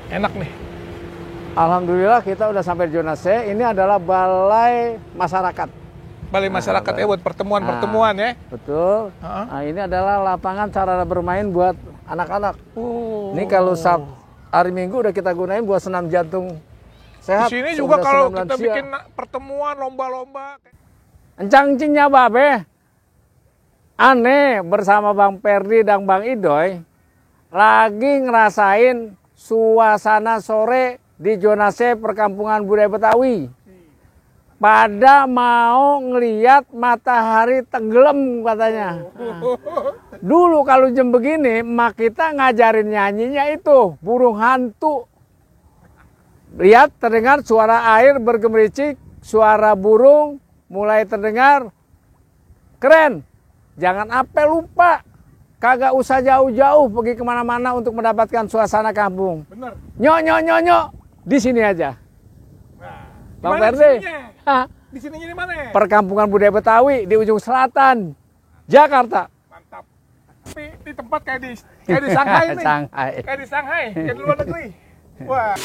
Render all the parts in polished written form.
Enak nih. Alhamdulillah kita udah sampai di zona C. Ini adalah balai masyarakat. Balai masyarakat ya buat pertemuan-pertemuan ya. Betul. Nah, ini adalah lapangan cara bermain buat anak-anak. Ini kalau hari Minggu udah kita gunain buat senam jantung sehat. Di sini juga kalau kita bikin pertemuan lomba-lomba. Encang-encingnya babe. Aneh bersama Bang Perdi dan Bang Idoy lagi ngerasain suasana sore di zona C perkampungan budaya Betawi. Pada mau ngeliat matahari tenggelam katanya. Dulu kalau jam begini, mak kita ngajarin nyanyinya itu burung hantu. Lihat terdengar suara air bergemericik, suara burung mulai terdengar. Keren. Jangan sampai lupa. Kagak usah jauh-jauh pergi kemana-mana untuk mendapatkan suasana kampung. Bener. Nyok. Di sini aja. Nah, Bang Perdi. Di sininya di mana? Perkampungan budaya Betawi di ujung selatan, Jakarta. Mantap. Tapi di tempat kayak di Shanghai nih. Shanghai. Kayak di Shanghai, kayak di luar negeri. Wah.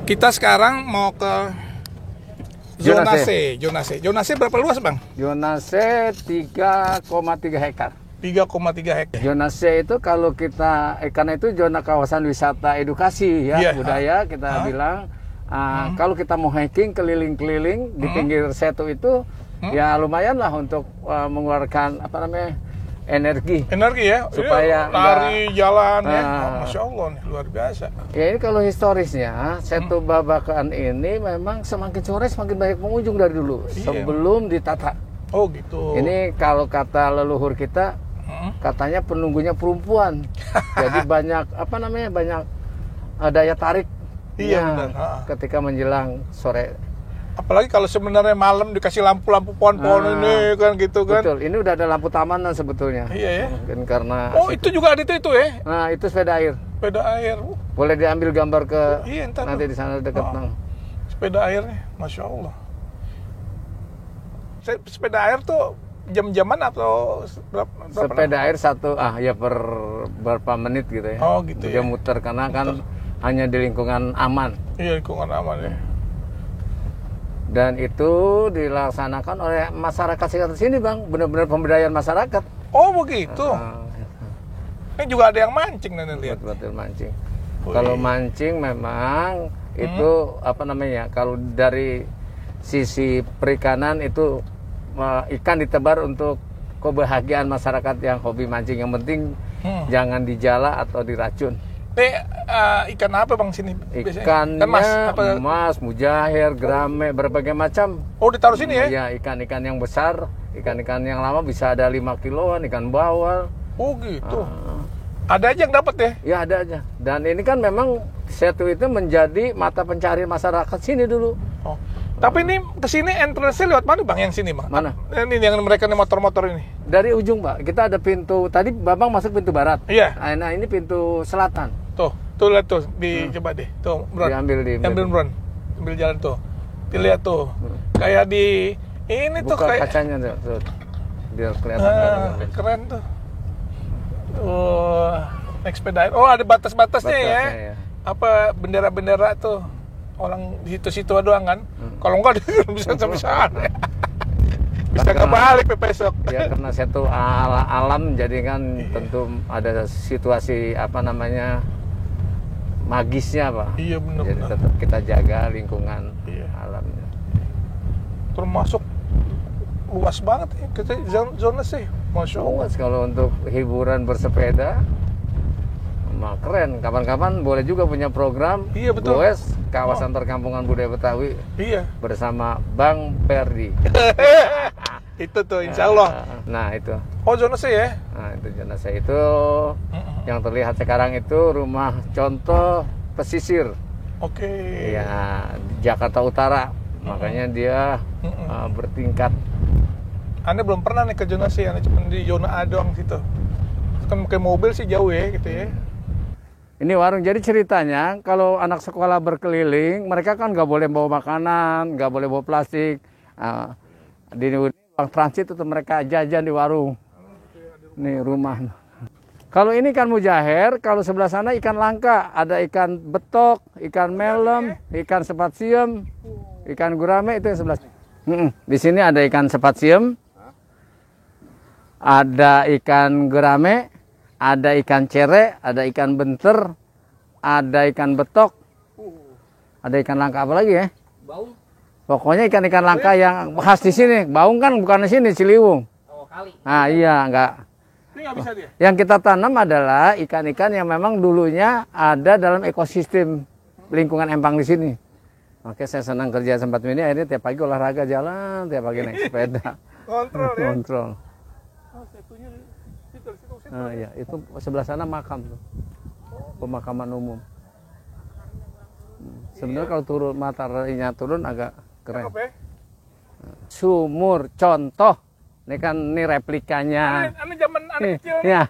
Kita sekarang mau ke zona C. Zona C berapa luas, Bang? Zona C 3,3 hektar. 3,3 hektar. Zona C itu kalau kita karena itu zona kawasan wisata edukasi ya, budaya kita bilang. Kalau kita mau hiking keliling-keliling di pinggir setu itu ya lumayan lah untuk mengeluarkan energi ya, supaya lari jalan ya. Masya Allah nih, luar biasa. Ya ini kalau historisnya Setu Babakan ini memang semakin sore semakin banyak pengunjung dari dulu sebelum ditata. Oh gitu. Ini kalau kata leluhur kita katanya penunggunya perempuan. Jadi banyak banyak daya tarik. Iya benar. Ketika menjelang sore. Apalagi kalau sebenarnya malam dikasih lampu-lampu pohon-pohon ini kan gitu kan. Betul, ini udah ada lampu tamanan sebetulnya. Iya ya. Mungkin karena itu juga ada itu ya. Nah, itu sepeda air. Sepeda air. Boleh diambil gambar ke nanti tuh. di sana dekat nang. Sepeda airnya, Masya Allah. Sepeda air tuh jam-jaman atau berapa sepeda air per berapa menit gitu ya. Oh gitu. Dia muter karena kan hanya di lingkungan aman. Iya, lingkungan aman ya. Dan itu dilaksanakan oleh masyarakat sekitar sini, Bang. Benar-benar pemberdayaan masyarakat. Oh, begitu. Ini juga ada yang mancing nih lihat. Betul mancing. Kalau mancing memang itu kalau dari sisi perikanan itu ikan ditebar untuk kebahagiaan masyarakat yang hobi mancing. Yang penting jangan dijala atau diracun. Ikan apa Bang sini? Ikannya emas, mujair, gerame, berbagai macam. Oh, ditaruh sini ya? Iya, ikan-ikan yang besar, ikan-ikan yang lama bisa ada 5 kiloan, ikan bawal. Oh gitu. Ada aja yang dapat ya? Ya ada aja. Dan ini kan memang setu itu menjadi mata pencarian masyarakat sini dulu. Oh. Tapi ini kesini entrance-nya lewat mana Bang yang sini Bang? Mana? Ini yang mereka nih motor-motor ini. Dari ujung Pak, kita ada pintu, tadi Babang masuk pintu barat. Iya. Nah ini pintu selatan. Tuh lihat tuh, coba deh. Tuh, Bron. Ambil Bron. Ambil jalan tuh. Dilihat tuh. Kayak di ini buka tuh kayak kacanya tuh. Biar kelihatan. Keren tuh. Naik sepeda. Oh, ada batas-batasnya ya. Ya. Apa bendera-bendera tuh. Orang di situ-situ doang kan. Kalau enggak dia bisa sampai sana. Bisa kebalik besok. Ya karena setu alam jadi kan tentu ada situasi magisnya Pak. Iya benar. Jadi tetap kita jaga lingkungan alamnya. Termasuk luas banget ya kita zona C. Masya Allah. Luas kalau untuk hiburan bersepeda. Keren, kapan-kapan boleh juga punya program. Iya betul. Goes kawasan perkampungan budaya Betawi. Iya. Bersama Bang Perdi. Itu tuh insya Allah. Nah itu. Oh zona C ya? Nah itu zona C itu yang terlihat sekarang itu rumah contoh pesisir. Oke. Ya Jakarta Utara. Makanya dia bertingkat. Anda belum pernah nih ke zona C, Anda cuma di zona A doang situ. Kan pakai mobil sih jauh ya gitu ya. Ini warung. Jadi ceritanya kalau anak sekolah berkeliling, mereka kan nggak boleh bawa makanan, nggak boleh bawa plastik. Di ruang transit itu mereka jajan di warung. Nih rumah. Kalau ini ikan mujair, kalau sebelah sana ikan langka. Ada ikan betok, ikan melem, ikan sepatsiem, ikan gurame itu yang sebelah. Di sini ada ikan sepatsiem, ada ikan gurame, ada ikan cere, ada ikan benter, ada ikan betok, ada ikan langka apa lagi ya? Baung. Pokoknya ikan-ikan langka yang khas di sini. Baung kan bukan di sini, Ciliwung. Oh, kali. Nah iya, enggak. Ini nggak bisa dia. Yang kita tanam adalah ikan-ikan yang memang dulunya ada dalam ekosistem lingkungan Empang di sini. Oke, saya senang kerja tempat ini. Akhirnya tiap pagi olahraga jalan, tiap pagi naik sepeda. Kontrol ya. Kontrol. Oh, setunya di situ. Oh iya, itu sebelah sana makam tuh. Pemakaman umum. Sebenarnya kalau turun mataharinya turun agak keren. Cakep ya. Sumur contoh. Ini kan ini replikanya. Ini zaman anak kecil nih. Ya,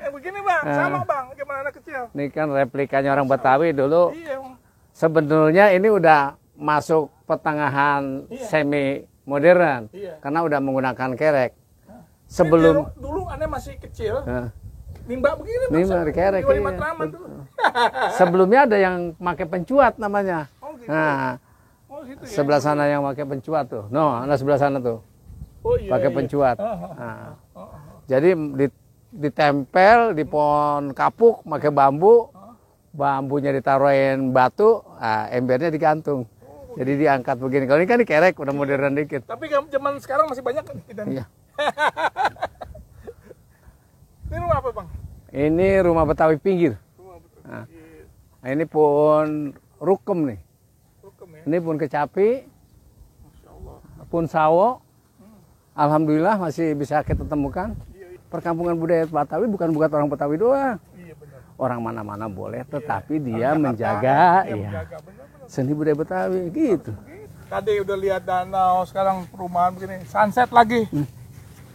Begini bang, sama bang, zaman anak kecil. ini kan replikanya orang Betawi dulu. Iya bang. Sebenarnya ini udah masuk pertengahan semi modern. Iya. Karena udah menggunakan kerek. Sebelum Dulu aneh masih kecil. Nah, Nimba begini bang. Nimba di kerek, Jual di iya. Matraman dulu. sebelumnya ada yang pakai pencuat namanya. Oh gitu. Nah, Oh situ ya. sebelah sana yang pakai pencuat tuh. No, ada sebelah sana tuh. Oh iya. Pakai iya. pencuat. Oh, Nah, jadi ditempel di pohon kapuk pakai bambu. Bambunya ditaruhin batu, embernya digantung. Jadi diangkat begini. Kalau ini kan dikerek, udah modern dikit. Tapi zaman sekarang masih banyak kan ikan. Iya. Ini rumah apa bang? Ini rumah Betawi pinggir. Rumah betul. Nah, ini pun rukem nih. Rukem ya. Ini pun kecapi, Masya Allah. pun sawo. Alhamdulillah masih bisa kita temukan. Iya, Perkampungan budaya Betawi bukan buat orang Betawi doang. iya benar. Orang mana-mana boleh, tetapi dia menjaga, Iya, ya, menjaga benar-benar. seni budaya Betawi gitu. Tadi udah lihat danau, sekarang perumahan begini, sunset lagi.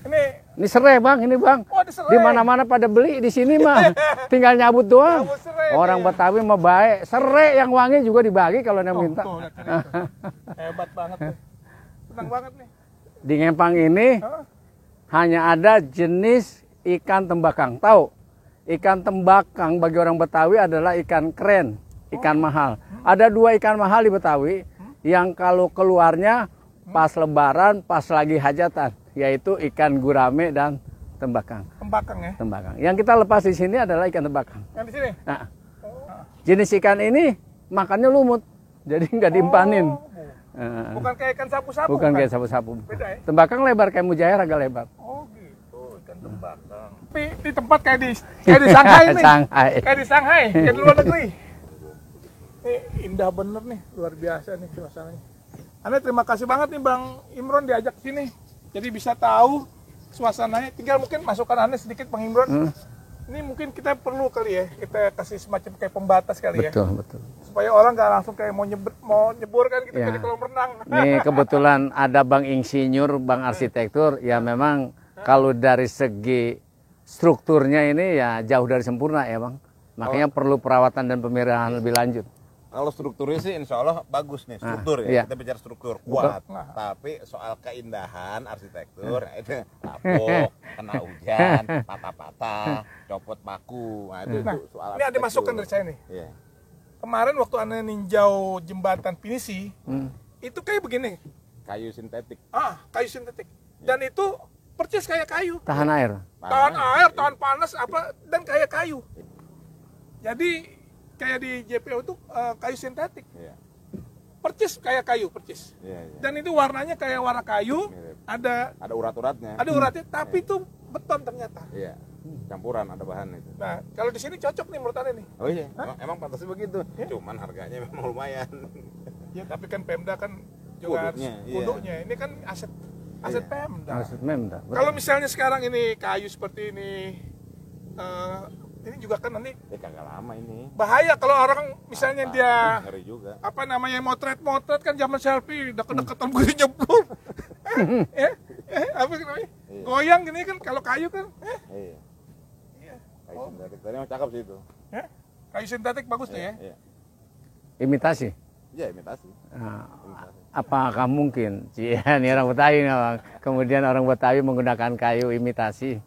Ini serai bang, ini bang. Oh, ada serai. Di mana-mana pada beli di sini mah, tinggal nyabut doang. Nyabut serai, Orang iya. Betawi mah baik. Serai yang wangi juga dibagi kalau yang minta. Tuh, lihat ini. Hebat banget nih. Senang banget nih. Di Ngempang ini Hah? hanya ada jenis ikan tembakang. Tahu? Ikan tembakang bagi orang Betawi adalah ikan keren, ikan mahal. Ada dua ikan mahal di Betawi yang kalau keluarnya pas lebaran, pas lagi hajatan, yaitu ikan gurame dan tembakang. Tembakang ya. Tembakang. Yang kita lepas di sini adalah ikan tembakang. Yang di sini. Nah, jenis ikan ini makannya lumut, jadi nggak diimpanin. Bukan kayak ikan sapu-sapu. Bukan kayak sapu-sapu. Beda ya? Tembakang lebar kayak mujair, agak lebar. Oh gitu, ikan tembakang. Tapi di tempat kayak di Shanghai nih. Shanghai. Kayak di Shanghai, kayak di luar negeri. Ini indah bener nih, luar biasa nih suasananya. Anda terima kasih banget nih Bang Imron diajak sini. Jadi bisa tahu suasananya. Tinggal mungkin masukkan Anda sedikit Bang Imron. Ini mungkin kita perlu kali ya, kita kasih semacam kayak pembatas kali ya. Betul. Supaya orang nggak langsung kayak mau nyebur kan kita Ya. jadi kolam renang. Ini kebetulan ada Bang Insinyur, Bang Arsitektur, ya memang kalau dari segi strukturnya ini ya jauh dari sempurna ya Bang. Makanya perlu perawatan dan pemeliharaan lebih lanjut. Kalau strukturnya sih insya Allah bagus nih, struktur iya. ya. Kita bicara struktur kuat. Tapi soal keindahan arsitektur, itu lapuk, kena hujan, patah-patah, copot paku. Nah, itu soal Ini ada masukan dari saya nih. Iya. Kemarin waktu Anda ninjau jembatan Pinisi, itu kayak begini. Kayu sintetik. Kayu sintetik. Dan itu percis kayak kayu. Tahan air. Tahan air, tahan panas, apa dan kayak kayu. Jadi kayak di JPO itu kayu sintetik. Iya. Percis kayak kayu, percis. Iya. Dan itu warnanya kayak warna kayu, Mirip. ada Urat-uratnya. uratnya, tapi itu beton ternyata. Iya. Campuran ada bahan itu. Nah, kalau di sini cocok nih menurut Anda nih. Oh iya, emang pantasnya begitu. Cuman harganya memang lumayan. Ya, tapi kan Pemda kan juga harus Kuduknya, iya. kuduknya. Ini kan aset Iya. Pemda. Maksudnya Kalau misalnya sekarang ini kayu seperti ini juga kan nanti Kagak lama ini. bahaya kalau orang misalnya dia Ngeri juga. apa namanya motret kan zaman selfie deket-deketan gue nyebur. Apa namanya? Iya. Goyang gini kan kalau kayu kan. Iya. Iya. Kayu sintetik. Tadi emang cakep sih itu. Kayu Kayu sintetik bagus tuh ya. Iya. Imitasi. Iya, imitasi. Nah, Imitasi. apakah mungkin ini orang Betawi nih, Bang. Kemudian orang Betawi menggunakan kayu imitasi?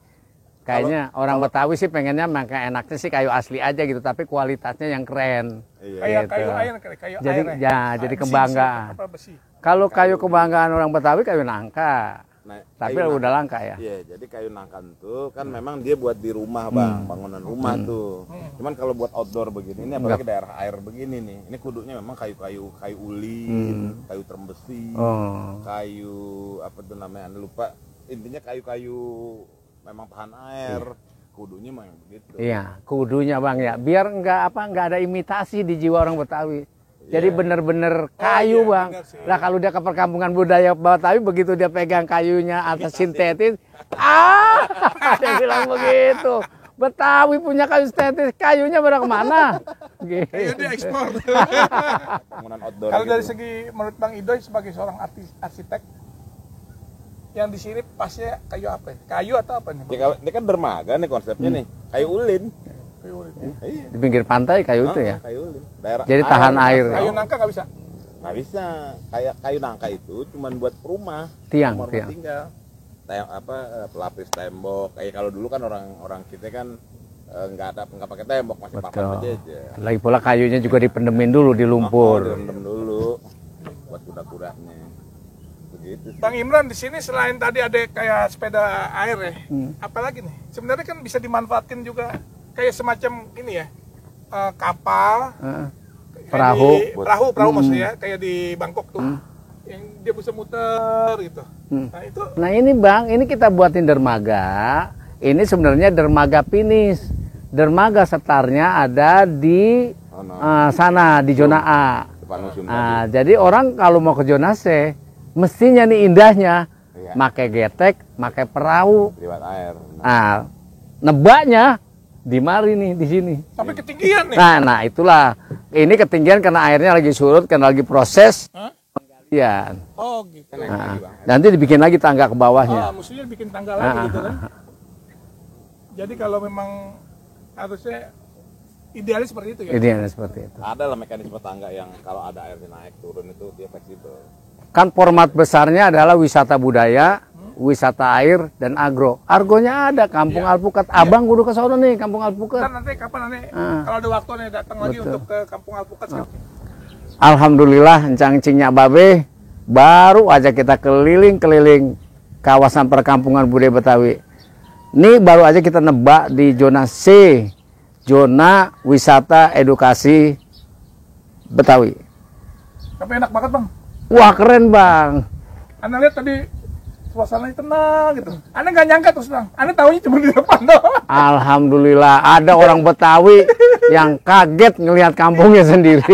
Kayaknya orang Betawi sih pengennya makan enaknya sih kayu asli aja gitu, tapi kualitasnya yang keren. Iya. Kayak Gitu. kayu air, kayu Jadi air ya, jadi Besi, kebanggaan. apa besi. Kalau kayu kebanggaan orang Betawi kayu nangka, Nah, tapi kayu udah langka ya. Iya, jadi kayu nangka tuh kan memang dia buat di rumah, Bang, bangunan rumah tuh. Cuman kalau buat outdoor begini, ini apalagi daerah air begini nih, ini kudunya memang kayu ulin, kayu terembesi, Oh. kayu apa tuh namanya, Anda lupa. Intinya kayu-kayu memang tahan air. Kudunya memang begitu. Iya, kudunya Bang ya, biar nggak ada imitasi di jiwa orang Betawi. Jadi bener-bener kayu iya, Bang. bener sih. Lah kalau dia ke perkampungan budaya Betawi, begitu dia pegang kayunya atas sintetis, dia bilang begitu. Betawi punya kayu sintetis, kayunya pada kemana? Kayu Gitu. dia ekspor. Bangunan outdoor Kalau dari gitu. segi menurut Bang Idoy sebagai seorang arsitek, yang di sini pasnya kayu apa? Ya? Kayu atau apa nih? Ya, ini kan dermaga nih konsepnya nih, kayu ulin. Kayu ulin. Iya. Di pinggir pantai kayu itu ya. Kayu ulin. Daerah Jadi tahan air. Kayu nangka nggak bisa. Nggak bisa. Kayak kayu nangka itu cuman buat rumah. Tiang, Rumah tiang. tinggal. Pelapis tembok. Kayak kalau dulu kan orang kita kan nggak pakai tembok, masih papan Betul. aja. Lagi pula kayunya juga dipendemin dulu di lumpur. Direndam dulu buat kuda-kudanya. Begitu. Bang Imran, di sini selain tadi ada kayak sepeda air ya, apalagi nih? Sebenarnya kan bisa dimanfaatkan juga kayak semacam ini ya, kapal, Heeh. kayak Perahu. perahu maksudnya, kayak di Bangkok tuh, yang dia bisa muter gitu. Nah itu Nah ini Bang, ini kita buatin dermaga. Ini sebenarnya dermaga finish. Dermaga setarnya ada di sana di zona A. Depan museum Nah, jadi orang kalau mau ke zona C, mestinya nih indahnya, Iya. pakai getek, pakai perahu. tadi lewat air. Nah, nebaknya di mari nih di sini. sampai ketinggian nih. Nah itulah. Ini ketinggian karena airnya lagi surut, karena lagi proses Hah? penggalian. Oh gitu. Nah, nanti dibikin lagi tangga ke bawahnya. Mestinya bikin tangga lagi gitu kan. Jadi kalau memang harusnya idealis seperti itu ya. Idealnya seperti itu. Ada lah mekanisme tangga yang kalau ada air naik turun itu dia fleksibel. Kan format besarnya adalah wisata budaya, wisata air, dan agro. Argonya ada, Kampung Alpukat. Abang kudu ke sono nih, Kampung Alpukat. Kan nanti kapan kalau ada waktu nih datang lagi Betul. untuk ke Kampung Alpukat. Alhamdulillah, encang-cingnya babe, baru aja kita keliling-keliling kawasan perkampungan budaya Betawi. Ini baru aja kita nebak di zona C, zona wisata edukasi Betawi. Tapi enak banget Bang. Wah keren Bang. Anda lihat tadi suasananya tenang gitu. Anda nggak nyangka terus Bang. Anda tahunya cuma di depan doang. Alhamdulillah ada orang Betawi yang kaget ngelihat kampungnya sendiri.